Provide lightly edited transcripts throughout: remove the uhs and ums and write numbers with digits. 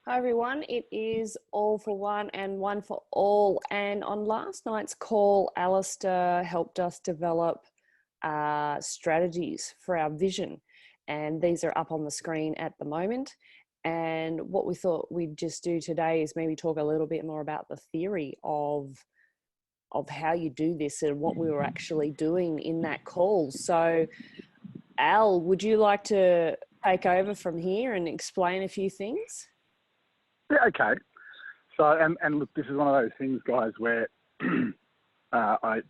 Hi everyone, it is All for One and One for All. And on last night's call, Alistair helped us develop strategies for our vision. And these are up on the screen at the moment. And what we thought we'd just do today is maybe talk a little bit more about the theory of how you do this and what we were actually doing in that call. So Al, would you like to take over from here and explain a few things? Yeah, okay. So, and look, this is one of those things, guys, where I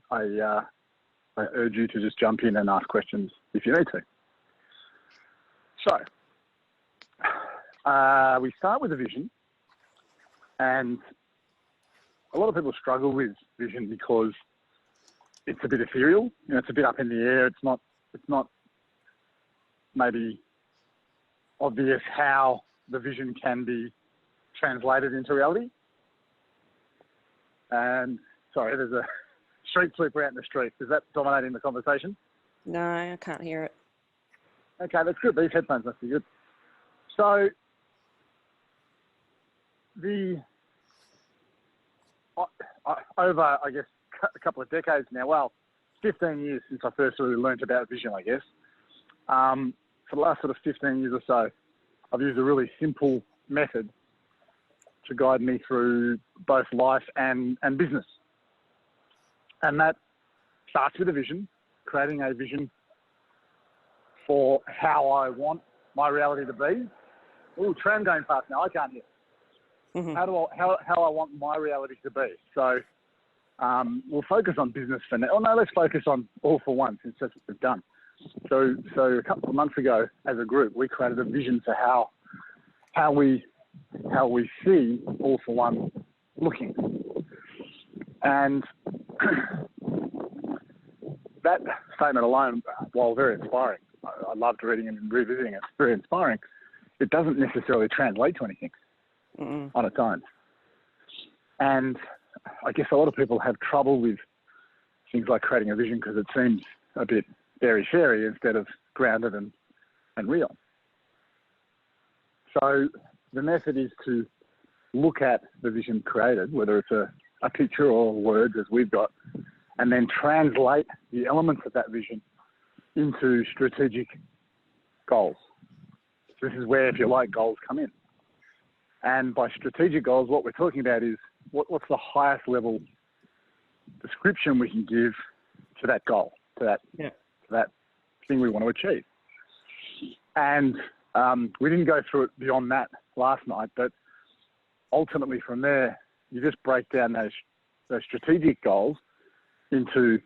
urge you to just jump in and ask questions if you need to. So, we start with a vision, and a lot of people struggle with vision because it's a bit ethereal. You know, it's a bit up in the air. It's not maybe obvious how the vision can be translated into reality. And sorry, there's a street sweeper out in the street. Is that dominating the conversation? No, I can't hear it. Okay, that's good. These headphones must be good. So over, I guess, a couple of decades now, well, 15 years since I first really learned about vision, I guess. For the last sort of 15 years or so, I've used a really simple method to guide me through both life and business. And that starts with a vision, creating a vision for how I want my reality to be. Oh, tram going past now, I can't hear. Mm-hmm. How I want my reality to be. So we'll focus on business for now. Oh no, let's focus on All for One, since that's what we've done. So a couple of months ago, as a group, we created a vision for how we see All for One looking. And that statement alone, while very inspiring, I loved reading and revisiting it, it's very inspiring, it doesn't necessarily translate to anything on its own. And I guess a lot of people have trouble with things like creating a vision because it seems a bit airy-fairy instead of grounded and real. So the method is to look at the vision created, whether it's a picture or words as we've got, and then translate the elements of that vision into strategic goals. This is where, if you like, goals come in. And by strategic goals, what we're talking about is what's the highest level description we can give to that goal, to that thing we want to achieve. And we didn't go through it beyond that last night, but ultimately from there, you just break down those strategic goals into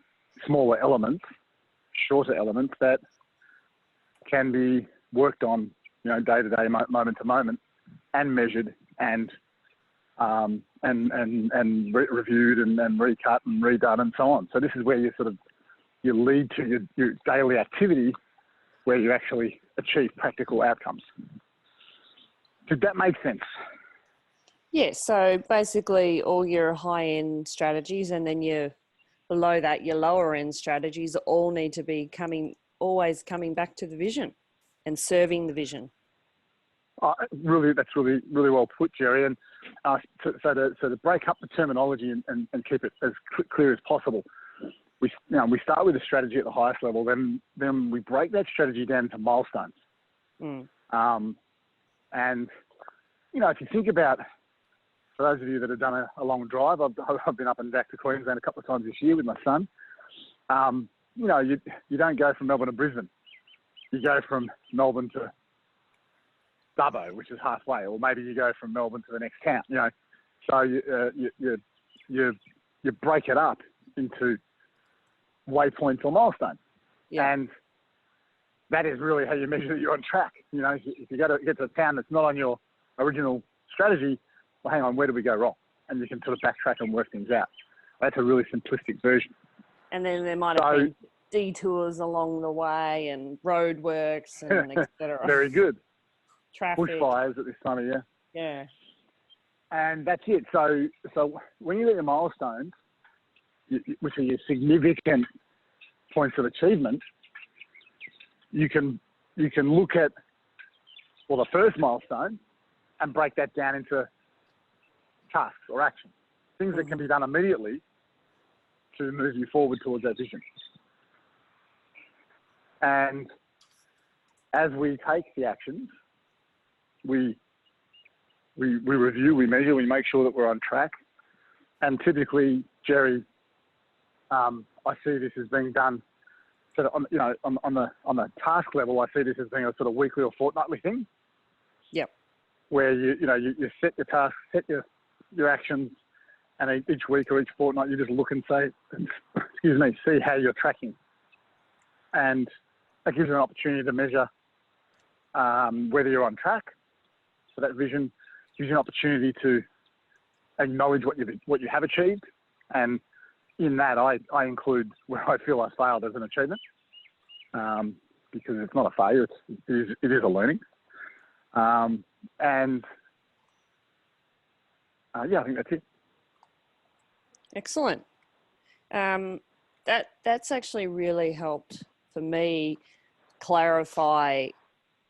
smaller elements, shorter elements that can be worked on, day to day, moment to moment, and measured and reviewed and recut and redone and so on. So this is where you lead to your daily activity where you actually achieve practical outcomes. Did that make sense? Yeah, so basically all your high-end strategies and then below that, your lower-end strategies all need to be always coming back to the vision and serving the vision. That's really well put, Jerry. And so to break up the terminology and keep it as clear as possible, we start with a strategy at the highest level, then we break that strategy down to milestones. And if you think about, for those of you that have done a long drive, I've been up and back to Queensland a couple of times this year with my son. You don't go from Melbourne to Brisbane. You go from Melbourne to Dubbo, which is halfway, or maybe you go from Melbourne to the next town. So you break it up into waypoints or milestones, and that is really how you measure that you're on track. If you get to a town that's not on your original strategy, well, hang on, where did we go wrong? And you can sort of backtrack and work things out. That's a really simplistic version. And then there might have been detours along the way and roadworks and etc. Very good. Traffic. Bushfires at this time of year. Yeah. And that's it. So when you get your milestones, which are your significant points of achievement, you can look at, the first milestone and break that down into tasks or actions, things that can be done immediately to move you forward towards that vision. And as we take the actions, we review, we measure, we make sure that we're on track. And typically, Jerry, I see this as being done sort of on the task level. I see this as being a sort of weekly or fortnightly thing. Yep. Where you set your tasks, set your actions, and each week or each fortnight you just look and say, see how you're tracking, and that gives you an opportunity to measure whether you're on track. So that vision gives you an opportunity to acknowledge what you have achieved, and in that I include where I feel I failed as an achievement, because it's not a failure; it is a learning. I think that's it. Excellent. That's actually really helped for me clarify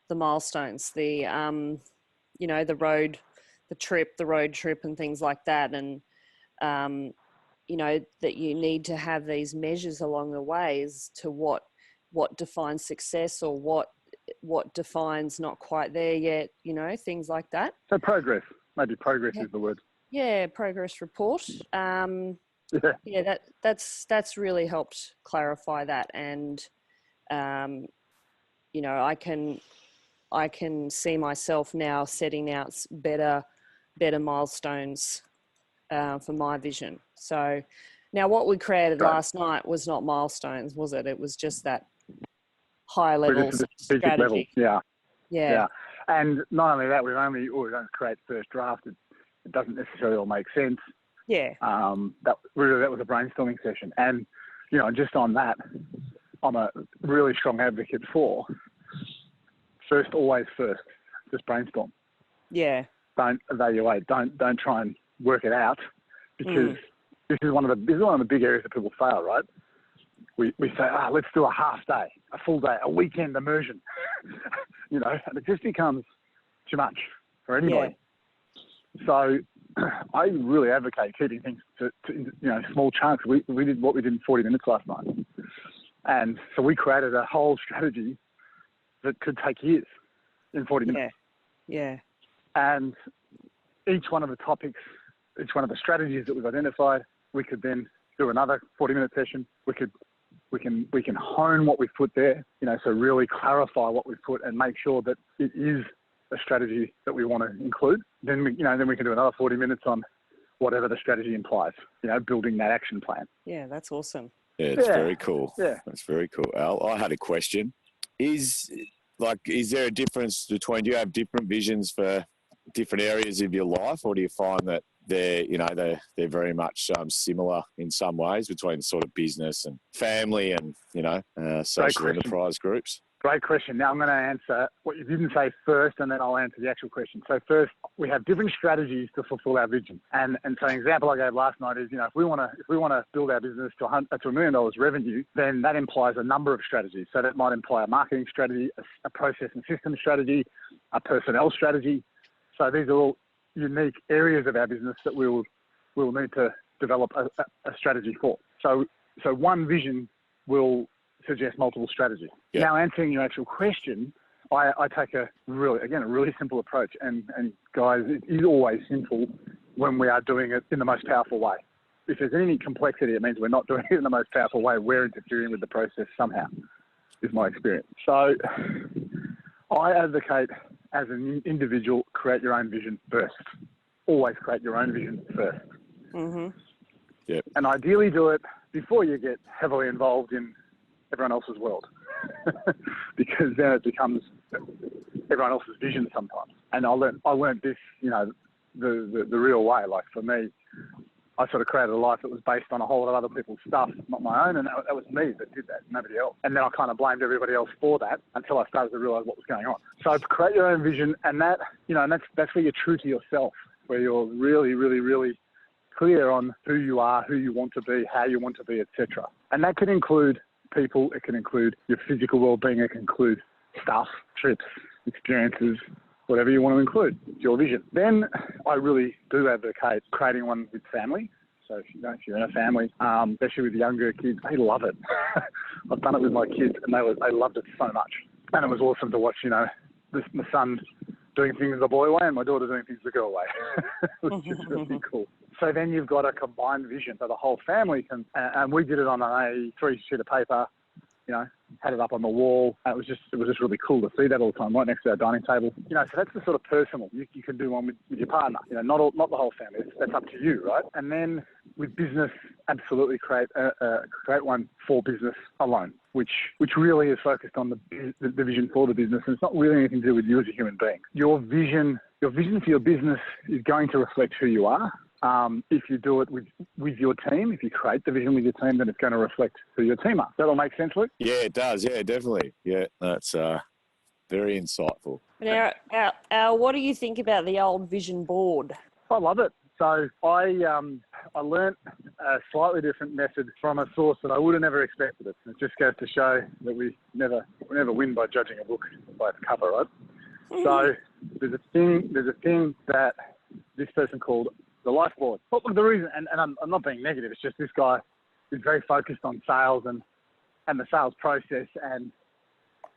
the milestones, the road trip and things like that. And, that you need to have these measures along the way as to what defines success or what defines not quite there yet, things like that. So progress, maybe progress is the word. Yeah, progress report. That's really helped clarify that, and I can see myself now setting out better milestones for my vision. So now, what we created last night was not milestones, was it? It was just that high level strategy. Level. Yeah. And not only that, we've only create first draft. It doesn't necessarily all make sense. Yeah. That was a brainstorming session. And, just on that, I'm a really strong advocate for always first. Just brainstorm. Yeah. Don't evaluate. Don't try and work it out, because this is one of the big areas that people fail, right? We say, let's do a half day, a full day, a weekend immersion, and it just becomes too much for anybody. Yeah. So I really advocate keeping things to small chunks. We did what we did in 40 minutes last night. And so we created a whole strategy that could take years in 40 minutes. Yeah. And each one of the topics, each one of the strategies that we've identified, we could then do another 40-minute session. We can hone what we've put there, so really clarify what we've put and make sure that it is a strategy that we want to include. Then we can do another 40 minutes on whatever the strategy implies, building that action plan. Yeah, that's awesome. Yeah, it's very cool. Yeah. That's very cool. Al, I had a question. Is there a difference between, do you have different visions for different areas of your life, or do you find that they're very much similar in some ways between sort of business and family and, social enterprise groups? Great question. Now I'm going to answer what you didn't say first, and then I'll answer the actual question. So first, we have different strategies to fulfill our vision. And so an example I gave last night is, if we want to build our business to $1 million revenue, then that implies a number of strategies. So that might imply a marketing strategy, a process and system strategy, a personnel strategy. So these are all unique areas of our business that we will need to develop a strategy for. So one vision will suggest multiple strategies. Yeah. Now, answering your actual question, I take a really simple approach. And guys, it is always simple when we are doing it in the most powerful way. If there's any complexity, it means we're not doing it in the most powerful way. We're interfering with the process somehow, is my experience. So I advocate, as an individual, create your own vision first. Always create your own vision first. Mm-hmm. Yep. And ideally do it before you get heavily involved in everyone else's world, because then it becomes everyone else's vision sometimes. And I learned this, the real way. Like for me, I sort of created a life that was based on a whole lot of other people's stuff, not my own, and that was me that did that, nobody else. And then I kind of blamed everybody else for that until I started to realise what was going on. So create your own vision, and that, that's where you're true to yourself, where you're really, really, really clear on who you are, who you want to be, how you want to be, etc. And that can include people, it can include your physical well-being, it can include stuff, trips, experiences, whatever you want to include. It's your vision. Then I really do advocate creating one with family. So if you're in a family, especially with younger kids, they love it. I've done it with my kids, and they loved it so much. And it was awesome to watch, my son doing things the boy way and my daughter doing things the girl way, which is really cool. So then you've got a combined vision, so the whole family can. And we did it on a 3-sheet of paper. Had it up on the wall. It was just really cool to see that all the time, right next to our dining table. So that's the sort of personal. You can do one with your partner. Not the whole family. That's up to you, right? And then with business, absolutely create one for business alone, which really is focused on the vision for the business, and it's not really anything to do with you as a human being. Your vision for your business is going to reflect who you are. If you do it with your team, if you create the vision with your team, then it's going to reflect who your team are. Does that all make sense, Luke? Yeah, it does. Yeah, definitely. Yeah, that's very insightful. Now, Al, what do you think about the old vision board? I love it. So I learnt a slightly different method from a source that I would have never expected it. It just goes to show that we never win by judging a book by its cover, right? So there's a thing that this person called the life board. Well, the reason, and I'm not being negative, it's just this guy is very focused on sales and the sales process, and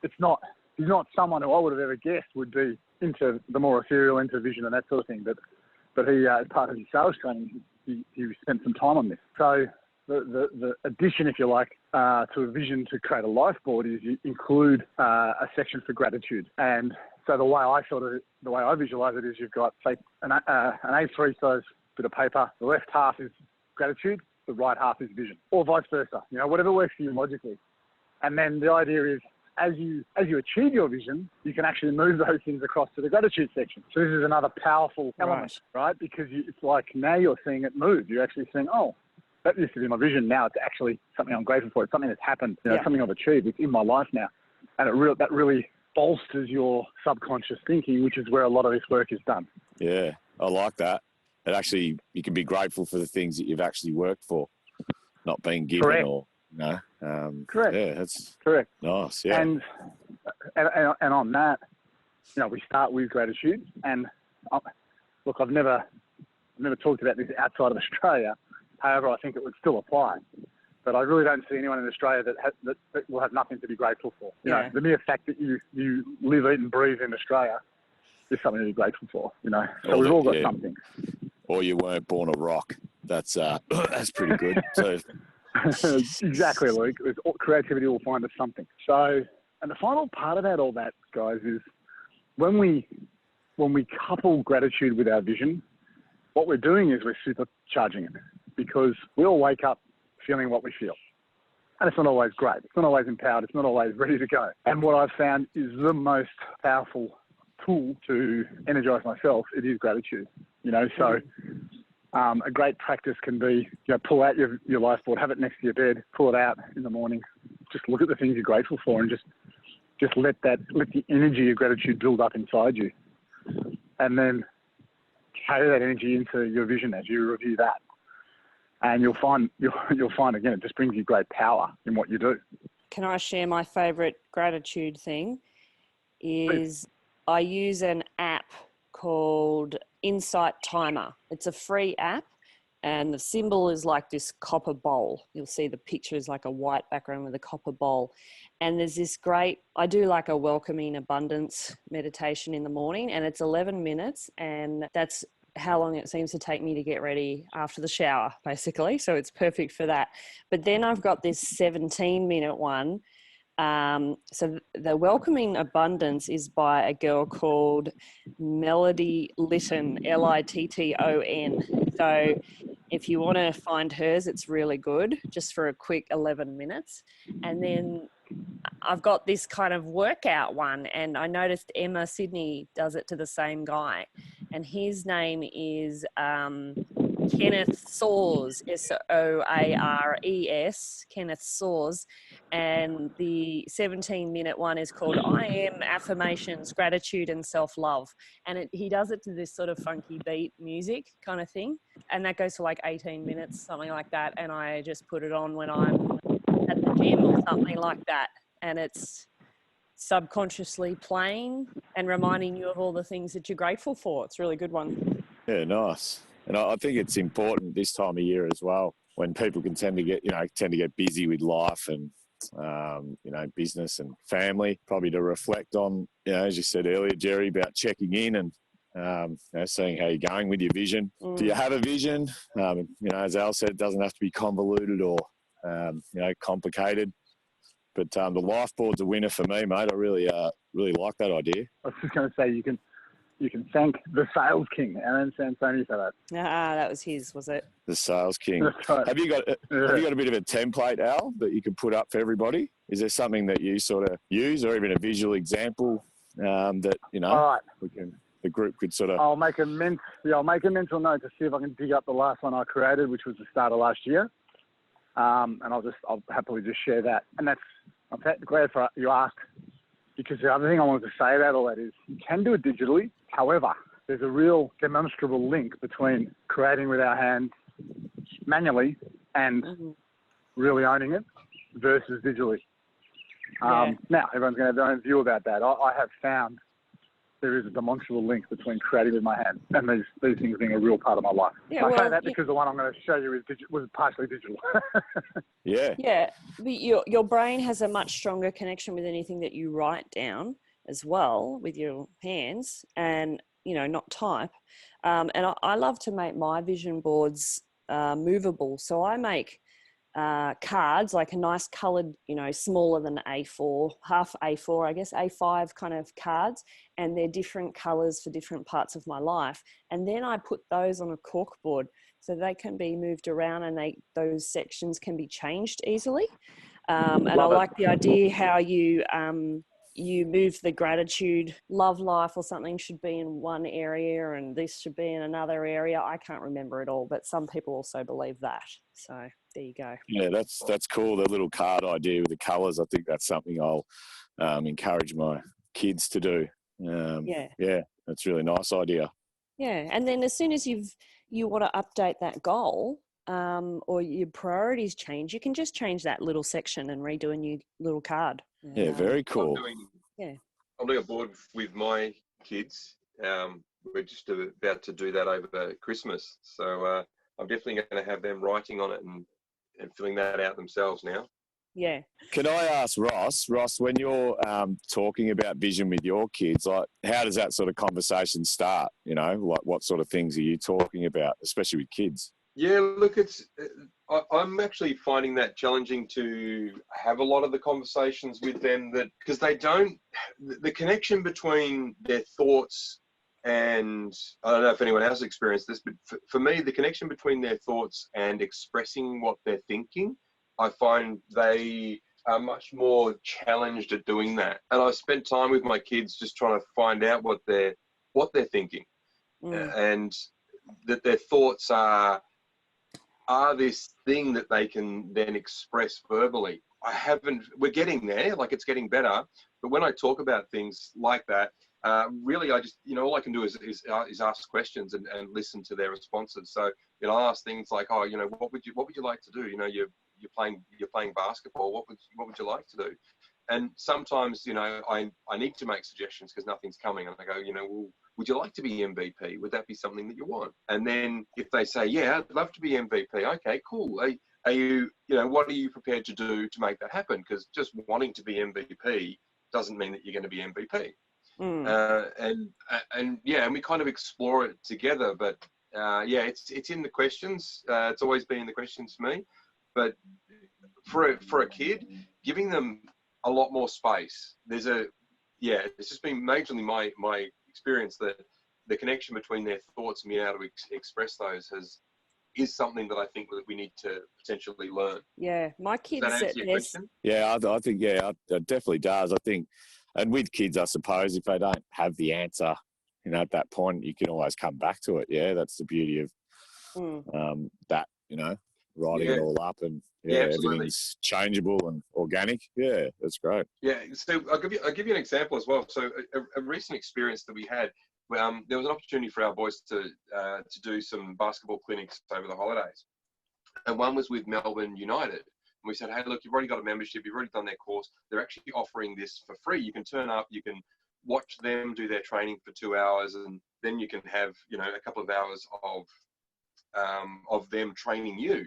he's not someone who I would have ever guessed would be into the more ethereal, into vision and that sort of thing. But he, as part of his sales training, he spent some time on this. So the addition, if you like, to a vision to create a life board is you include a section for gratitude. And so the way I visualize it is you've got, say, an A3 size bit of paper. The left half is gratitude, the right half is vision, or vice versa. Whatever works for you logically. And then the idea is, as you achieve your vision, you can actually move those things across to the gratitude section. So this is another powerful element, right? Because it's like now you're seeing it move. You're actually saying, oh, that used to be my vision. Now it's actually something I'm grateful for. It's something that's happened. Something I've achieved. It's in my life now, and that really bolsters your subconscious thinking, which is where a lot of this work is done. Yeah, I like that. It actually, you can be grateful for the things that you've actually worked for, not being given. Correct. Or Correct. Yeah, that's correct. Nice. Yeah. And on that, we start with gratitude. And look, I've never talked about this outside of Australia. However, I think it would still apply. But I really don't see anyone in Australia that will have nothing to be grateful for. The mere fact that you live, eat, and breathe in Australia is something to be grateful for. So we've all got something. Or you weren't born a rock. That's pretty good. So. Exactly, Luke. Creativity will find us something. So, and the final part about all that, guys, is when we couple gratitude with our vision, what we're doing is we're supercharging it, because we all wake up feeling what we feel. And it's not always great. It's not always empowered. It's not always ready to go. And what I've found is the most powerful tool to energize myself, it is gratitude. So a great practice can be, pull out your life board, have it next to your bed, pull it out in the morning, just look at the things you're grateful for, and just let the energy of gratitude build up inside you. And then carry that energy into your vision as you review that. And you'll find again, it just brings you great power in what you do. Can I share my favorite gratitude thing? Is I use an app called Insight Timer. It's a free app, and the symbol is like this copper bowl. You'll see the picture is like a white background with a copper bowl. And there's this I do like a welcoming abundance meditation in the morning, and it's 11 minutes, and that's how long it seems to take me to get ready after the shower, basically. So it's perfect for that. But then I've got this 17-minute one. So the Welcoming Abundance is by a girl called Melody Litton, Litton. So if you want to find hers, it's really good, just for a quick 11 minutes. And then I've got this kind of workout one, and I noticed Emma Sydney does it to the same guy. And his name is Kenneth Soares, Soares, Kenneth Soares. And the 17-minute one is called I Am Affirmations, Gratitude and Self-Love. And he does it to this sort of funky beat music kind of thing. And that goes for like 18 minutes, something like that. And I just put it on when I'm at the gym or something like that. And it's subconsciously playing and reminding you of all the things that you're grateful for. It's a really good one. Yeah, nice. And I think it's important this time of year as well, when people can tend to get busy with life and, business and family, probably to reflect on, as you said earlier, Jerry, about checking in and, seeing how you're going with your vision. Do you have a vision? As Al said, it doesn't have to be convoluted or, complicated. But the life board's a winner for me, mate. I really like that idea. I was just going to say, you can thank the sales king, Aaron Sansoni, for that. That was his, was it? The sales king. That's right. Have you got a bit of a template, Al, that you can put up for everybody? Is there something that you sort of use, or even a visual example that All right. the group could sort of? I'll make a mental note to see if I can dig up the last one I created, which was the start of last year. And I'll happily just share that. And I'm glad for you asked, because the other thing I wanted to say about all that is you can do it digitally. However, there's a real demonstrable link between creating with our hands manually and really owning it versus digitally. Now, everyone's going to have their own view about that. I have found there is a demonstrable link between creating with my hands and these things being a real part of my life. I say that because the one I'm going to show you was partially digital. Yeah. Yeah, but your brain has a much stronger connection with anything that you write down as well with your hands and, not type. And I love to make my vision boards movable. So I make cards, like a nice coloured, smaller than A4, half A4, I guess, A5 kind of cards, and they're different colours for different parts of my life. And then I put those on a corkboard so they can be moved around and those sections can be changed easily. And I like the idea how you move the gratitude, love life or something should be in one area and this should be in another area. I can't remember it all, but some people also believe that. So there you go. Yeah, that's cool. The little card idea with the colours. I think that's something I'll encourage my kids to do. Yeah, that's a really nice idea. Yeah, and then as soon as you want to update that goal or your priorities change, you can just change that little section and redo a new little card. Yeah, very cool. I'm doing a board with my kids. We're just about to do that over Christmas. So I'm definitely going to have them writing on it and filling that out themselves now. Yeah. Can I ask Ross, when you're talking about vision with your kids, like how does that sort of conversation start? Like what sort of things are you talking about, especially with kids? Yeah, look, I'm actually finding that challenging to have a lot of the conversations with them, that because the connection between their thoughts and, I don't know if anyone else experienced this, but for me, the connection between their thoughts and expressing what they're thinking, I find they are much more challenged at doing that. And I've spent time with my kids just trying to find out what they're thinking, and that their thoughts are this thing that they can then express verbally. We're getting there, like it's getting better. But when I talk about things like that, really, I just, all I can do is ask questions and listen to their responses. So, I ask things like, what would you like to do? You're playing basketball. What would you like to do? And sometimes, I need to make suggestions because nothing's coming. And I go, well, would you like to be MVP? Would that be something that you want? And then if they say, yeah, I'd love to be MVP. Okay, cool. Are you, what are you prepared to do to make that happen? Because just wanting to be MVP doesn't mean that you're going to be MVP. And we kind of explore it together. But it's in the questions. It's always been in the questions for me. But for a kid, giving them a lot more space. It's just been majorly my experience that the connection between their thoughts and being able to express those is something that I think that we need to potentially learn. Yeah, my kids. Does that answer your question? Yeah, I think it definitely does. I think, and with kids, I suppose if they don't have the answer, at that point, you can always come back to it. Yeah, that's the beauty of that. Writing it all up and everything's changeable and organic. Yeah, that's great. Yeah, so I'll give you an example as well. So a recent experience that we had, there was an opportunity for our boys to do some basketball clinics over the holidays, and one was with Melbourne United. we said, hey, look, you've already got a membership, you've already done their course. They're actually offering this for free. You can turn up, you can watch them do their training for 2 hours, and then you can have, you know, a couple of hours of them training you.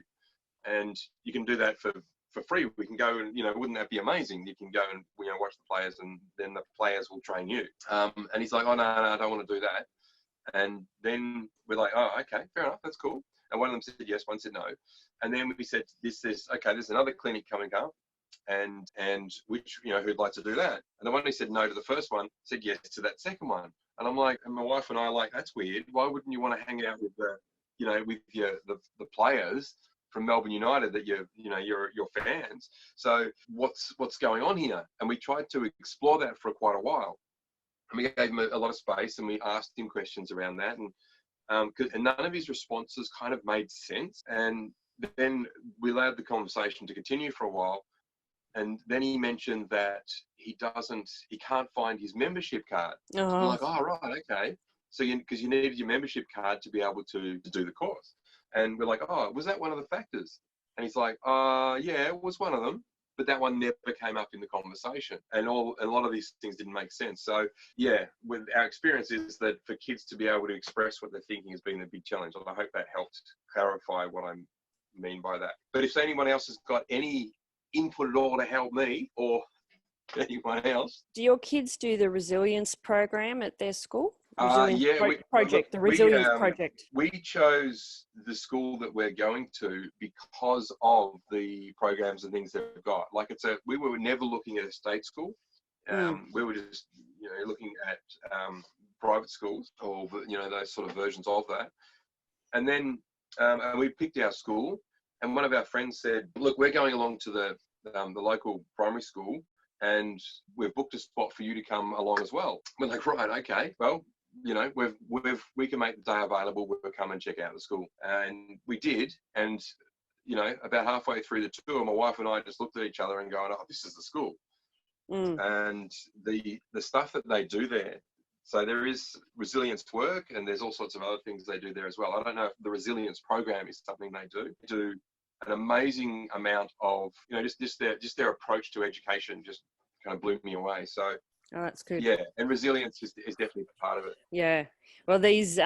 And you can do that for free. We can go and, you know, wouldn't that be amazing? You can go and, you know, watch the players, and then the players will train you. And he's like, oh, no, I don't want to do that. And then we're like, oh, okay, fair enough, that's cool. And one of them said yes, one said no. And then we said, there's another clinic coming up, and which, you know, who'd like to do that? And the one who said no to the first one said yes to that second one. And I'm like, and my wife and I are like, that's weird. Why wouldn't you want to hang out with the players from Melbourne United that you're fans? So what's going on here? And we tried to explore that for quite a while. And we gave him a lot of space, and we asked him questions around that, and none of his responses kind of made sense. And then we allowed the conversation to continue for a while, and then he mentioned that he can't find his membership card. So I'm like, oh, right, okay. So because you needed your membership card to be able to do the course. And we're like, oh, was that one of the factors? And he's like, yeah, it was one of them, but that one never came up in the conversation. And a lot of these things didn't make sense. So yeah, with our experience is that for kids to be able to express what they're thinking has been a big challenge. And I hope that helped clarify what I mean by that. But if anyone else has got any input at all to help me or anyone else. Do your kids do the resilience program at their school? Project. Project. We chose the school that we're going to because of the programs and things they've got. Like we were never looking at a state school. We were just, you know, looking at private schools, or, you know, those sort of versions of that. And then and we picked our school, and one of our friends said, look, we're going along to the local primary school, and we've booked a spot for you to come along as well. We're like, right, okay, well, you know, we can make the day available. We'll come and check out the school. And we did. And, you know, about halfway through the tour, my wife and I just looked at each other and going, oh, this is the school. And the stuff that they do there. So there is resilience work, and there's all sorts of other things they do there as well. I don't know if the resilience program is something they do an amazing amount of, you know, just their approach to education just kind of blew me away. So oh, that's good. Yeah, and resilience is definitely a part of it. Yeah. Well, these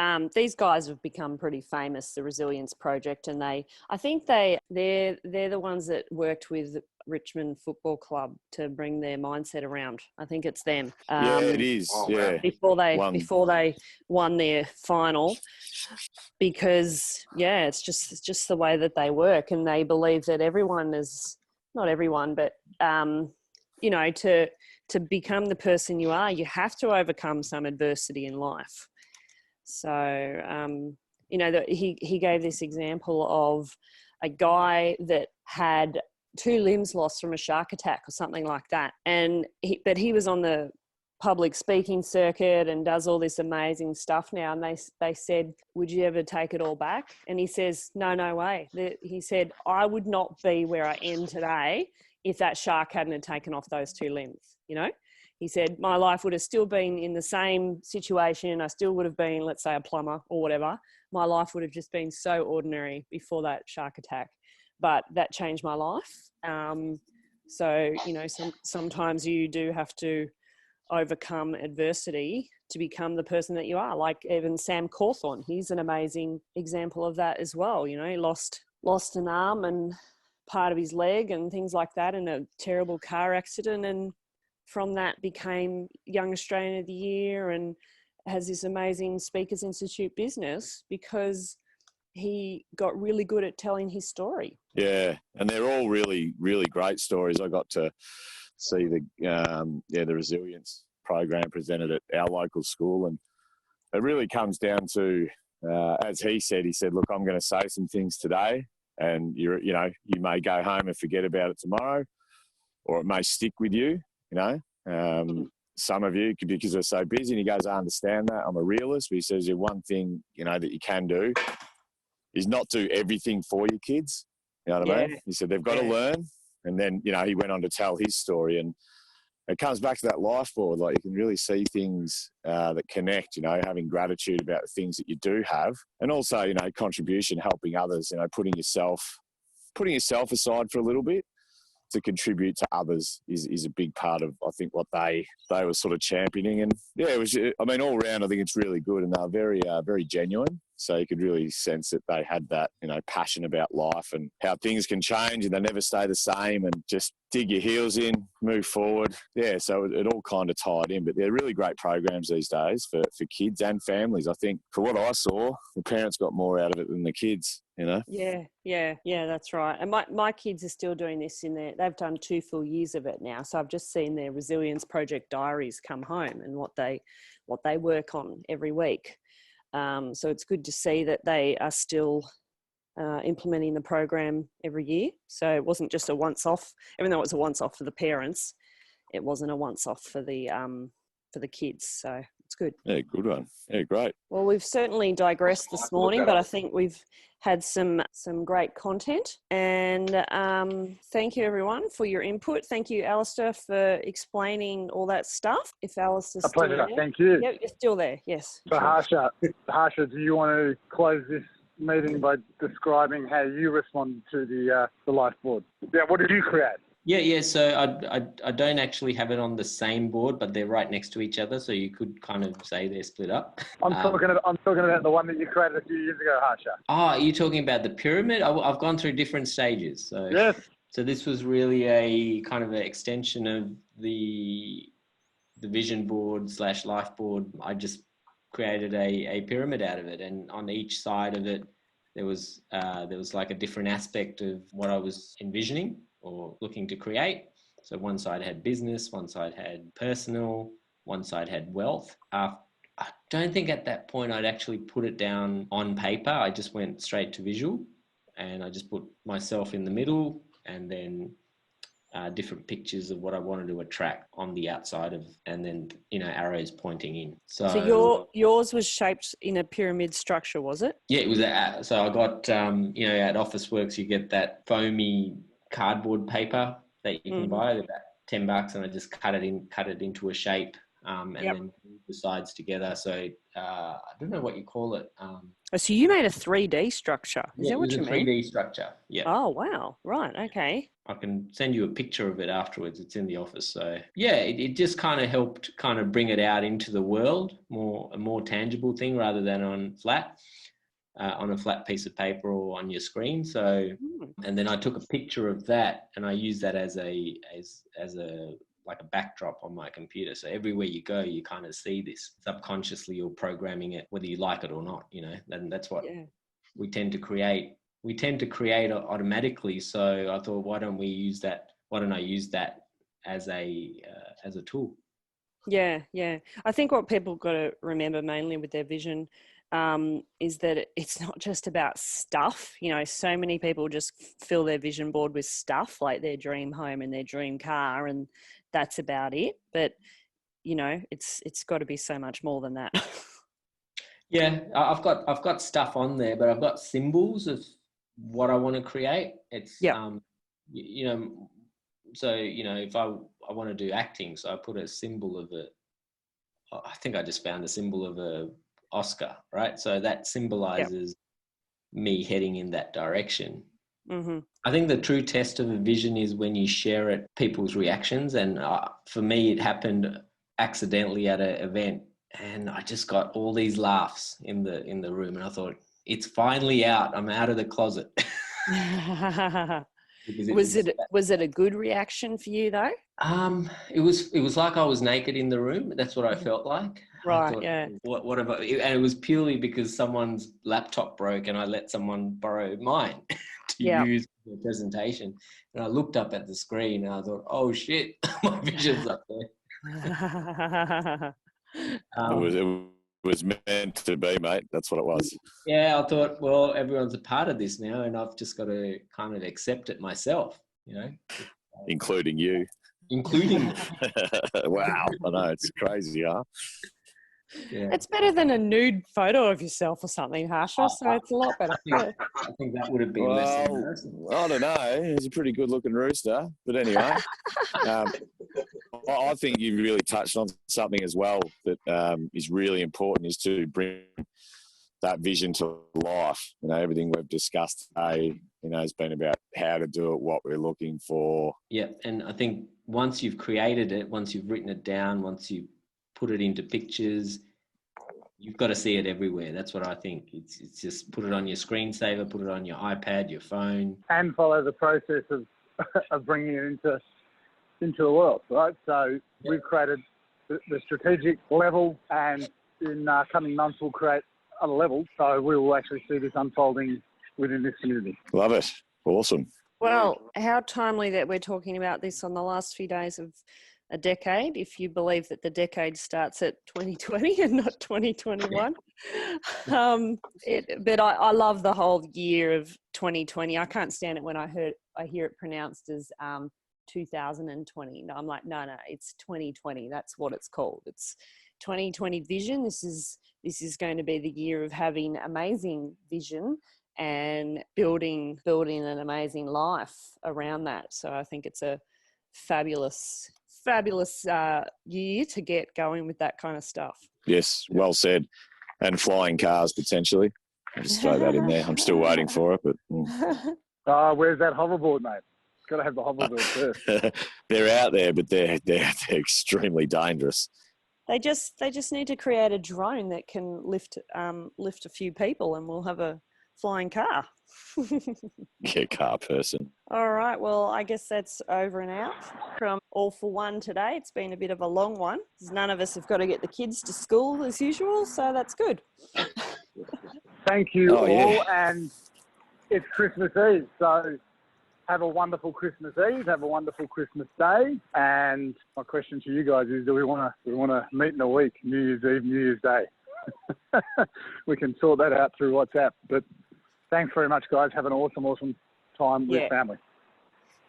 guys have become pretty famous, the Resilience Project, and I think they're the ones that worked with Richmond Football Club to bring their mindset around. I think it's them. Yeah, it is. Yeah. Before they won their final, because it's just the way that they work, and they believe that everyone is, not everyone, but you know, to become the person you are, you have to overcome some adversity in life. So, you know, he gave this example of a guy that had 2 limbs lost from a shark attack or something like that. And he was on the public speaking circuit and does all this amazing stuff now. And they said, would you ever take it all back? And he says, no way. He said, I would not be where I am today if that shark hadn't taken off those 2 limbs, you know? He said, my life would have still been in the same situation. I still would have been, let's say, a plumber or whatever. My life would have just been so ordinary before that shark attack. But that changed my life. So, you know, sometimes you do have to overcome adversity to become the person that you are. Like even Sam Cawthorne, he's an amazing example of that as well. You know, he lost an arm and part of his leg and things like that in a terrible car accident, and from that became Young Australian of the Year and has this amazing Speakers Institute business because he got really good at telling his story. Yeah, and they're all really, really great stories. I got to see the resilience program presented at our local school, and it really comes down to, as he said, look, I'm going to say some things today, and you may go home and forget about it tomorrow, or it may stick with you. You know, some of you, because they're so busy, and he goes, I understand that. I'm a realist. But he says, the one thing, you know, that you can do is not do everything for your kids. You know what I mean? He said, they've got to learn. And then, you know, he went on to tell his story, and it comes back to that life board. Like, you can really see things that connect, you know, having gratitude about the things that you do have, and also, you know, contribution, helping others, you know, putting yourself aside for a little bit. to contribute to others is a big part of, I think, what they were sort of championing. And yeah, it was, I mean, all round, I think it's really good, and they're very, very genuine. So you could really sense that they had that, passion about life and how things can change and they never stay the same, and just dig your heels in, move forward. Yeah, so it all kind of tied in. But they're really great programs these days for kids and families. I think for what I saw, the parents got more out of it than the kids, Yeah, that's right. And my kids are still doing this they've done 2 full years of it now. So I've just seen their Resilience Project diaries come home and what they work on every week. So it's good to see that they are still implementing the program every year. So it wasn't just a once-off, even though it was a once-off for the parents, it wasn't a once-off for the kids. So it's good. Yeah, good one. Yeah, great. Well, we've certainly digressed this morning, but I think we've had some great content. And thank you, everyone, for your input. Thank you, Alistair, for explaining all that stuff. If Alistair's A pleasure. still there. Thank you. Yep, you're still there. Yes. So Harsha, do you want to close this meeting by describing how you responded to the life board? Yeah, what did you create? Yeah. So I don't actually have it on the same board, but they're right next to each other, so you could kind of say they're split up. I'm talking about the one that you created a few years ago, Harsha. Are you talking about the pyramid? I've gone through different stages. So yes. So this was really a kind of an extension of the vision board / life board. I just created a pyramid out of it, and on each side of it there was like a different aspect of what I was envisioning or looking to create. So one side had business, one side had personal, one side had wealth. I don't think at that point I'd actually put it down on paper. I just went straight to visual, and I just put myself in the middle, and then different pictures of what I wanted to attract on the outside of, and then, arrows pointing in. So yours was shaped in a pyramid structure, was it? Yeah, it was. So I got, at Officeworks, you get that foamy cardboard paper that you can buy, about $10, and I just cut it into a shape, and then glue the sides together. So I don't know what you call it. So you made a 3D structure. Is that what you mean? 3D structure. Yeah. Oh wow! Right. Okay. I can send you a picture of it afterwards. It's in the office. So yeah, it just kind of helped kind of bring it out into the world, a more tangible thing rather than on a flat piece of paper or on your screen. So, and then I took a picture of that, and I used that as a like a backdrop on my computer. So everywhere you go, you kind of see this. Subconsciously, you're programming it, whether you like it or not, and that's what we tend to create. We tend to create automatically. So I thought, why don't I use that as a tool? Yeah. I think what people got to remember mainly with their vision is that it's not just about stuff. So many people just fill their vision board with stuff, like their dream home and their dream car, and that's about it. But it's got to be so much more than that. Yeah, I've got stuff on there, but I've got symbols of what I want to create. It's so if I want to do acting, so I put a symbol of it. I think I just found a symbol of a Oscar, right? So that symbolizes me heading in that direction. Mm-hmm. I think the true test of a vision is when you share it, people's reactions. And for me, it happened accidentally at an event, and I just got all these laughs in the room, and I thought, it's finally out. I'm out of the closet. Was it a good reaction for you though? It was like I was naked in the room. That's what I felt like. Right. Thought, yeah. What about? And it was purely because someone's laptop broke, and I let someone borrow mine to use for the presentation. And I looked up at the screen, and I thought, oh shit, my vision's up there. It was meant to be, mate. That's what it was. Yeah, I thought, well, everyone's a part of this now, and I've just got to kind of accept it myself, Including you. Including me. Wow. I know, it's crazy, huh? Yeah. It's better than a nude photo of yourself or something, Harsha, so it's a lot better. I think that would have been less embarrassing. I don't know. He's a pretty good-looking rooster. But anyway, I think you really touched on something as well that is really important, is to bring that vision to life. You know, everything we've discussed today, you know, has been about how to do it, what we're looking for. Yeah, and I think once you've created it, once you've written it down, once you put it into pictures, you've got to see it everywhere. That's what I think. It's just put it on your screensaver, put it on your iPad, your phone. And follow the process of, of bringing it into the world, right? So we've created the strategic level, and in coming months we'll create other levels. So we will actually see this unfolding within this community. Love it. Awesome. Well, how timely that we're talking about this on the last few days of a decade, if you believe that the decade starts at 2020 and not 2021. But I love the whole year of 2020. I can't stand it when I hear it pronounced as 2020. No, I'm like, no, it's 2020. That's what it's called. It's 2020 vision. This is going to be the year of having amazing vision and building an amazing life around that. So I think it's a fabulous year to get going with that kind of stuff. Yes, well said. And flying cars potentially. I'll just throw that in there. I'm still waiting for it, but Where's that hoverboard, mate? Got to have the hoverboard first. they're out there, but they're extremely dangerous. They just need to create a drone that can lift a few people, and we'll have a flying car. Yeah, car person. All right, well, I guess that's over and out from All4One today. It's been a bit of a long one, because none of us have got to get the kids to school as usual, so that's good. Thank you all, yeah. and it's Christmas Eve, so have a wonderful Christmas Eve, have a wonderful Christmas Day, and my question to you guys is, do we want to meet in a week, New Year's Eve, New Year's Day? We can sort that out through WhatsApp, but thanks very much, guys. Have an awesome time with family.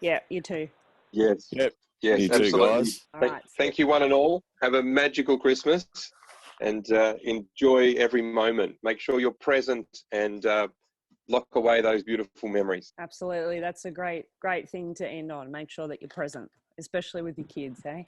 Yeah, you too. Yes. Yep. Yes, You absolutely. too, guys. Thank you, one and all. Have a magical Christmas, and enjoy every moment. Make sure you're present and lock away those beautiful memories. Absolutely. That's a great thing to end on. Make sure that you're present, especially with your kids, eh?